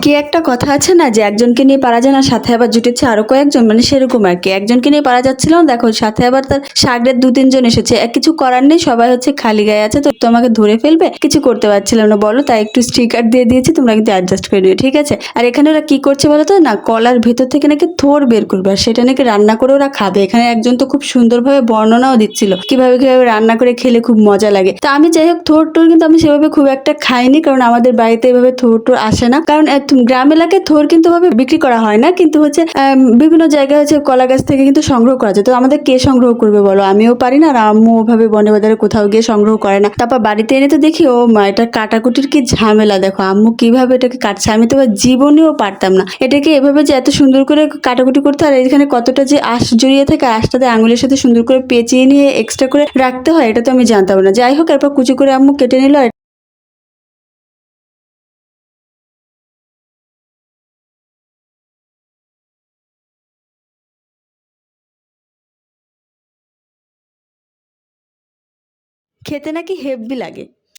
কি একটা কথা আছে না যে একজনকে নিয়ে পারা যায় না, সাথে আবার জুটেছে আরো কয়েকজন, মানে সেরকম আর কি। একজনকে নিয়ে পারা যাচ্ছিল না, দেখো সাথে আবার তার শাগরেদ দু তিনজন এসেছে। কিছু করার নেই, সবাই হচ্ছে খালি গায়ে আছে, তো তোমাকে ধরে ফেলবে, কিছু করতে পারছিলাম না বলো, তাই একটু স্টিকার দিয়ে দিয়েছি, তোমরা কিন্তু অ্যাডজাস্ট করে নিও, ঠিক আছে? আর এখানে ওরা কি করছে বলো তো, না কলার ভেতর থেকে নাকি থোড় বের করবে আর সেটা নাকি রান্না করে ওরা খাবে। এখানে একজন তো খুব সুন্দরভাবে বর্ণনাও দিচ্ছিল কিভাবে কিভাবে রান্না করে খেলে খুব মজা লাগে। তো আমি যাই হোক, থোড় টোর কিন্তু আমি সেভাবে খুব একটা খাইনি, কারণ আমাদের বাড়িতে এভাবে থোড় টোর আসে না। কারণ গ্রাম এলাকায় থোড় কিন্তু ভাবে বিক্রি করা হয় না, কিন্তু হচ্ছে বিভিন্ন জায়গায় হচ্ছে কলা গাছ থেকে কিন্তু সংগ্রহ করা যায়। তো আমাদের কে সংগ্রহ করবে বলো, আমিও পারি না, আর আম্মু ওভাবে বনে বাজারে কোথাও গিয়ে সংগ্রহ করে না। তারপর বাড়িতে এনে তো দেখি ও মা, এটা কাটাকুটির কি ঝামেলা, দেখো আম্মু কিভাবে এটাকে কাটছে, আমি তো জীবনেও পারতাম না এটাকে এভাবে যে এত সুন্দর করে কাটাকুটি করতে। আর এখানে কতটা যে আঁশ জড়িয়ে থাকে, আঁশটাতে আঙুলের সাথে সুন্দর করে পেঁচিয়ে নিয়ে এক্সট্রা করে রাখতে হয়, এটা তো আমি জানতাম না। যাই হোক, এরপর কুচি করে আম্মু কেটে নিল। খেতে নাকি হেব্বি লাগে।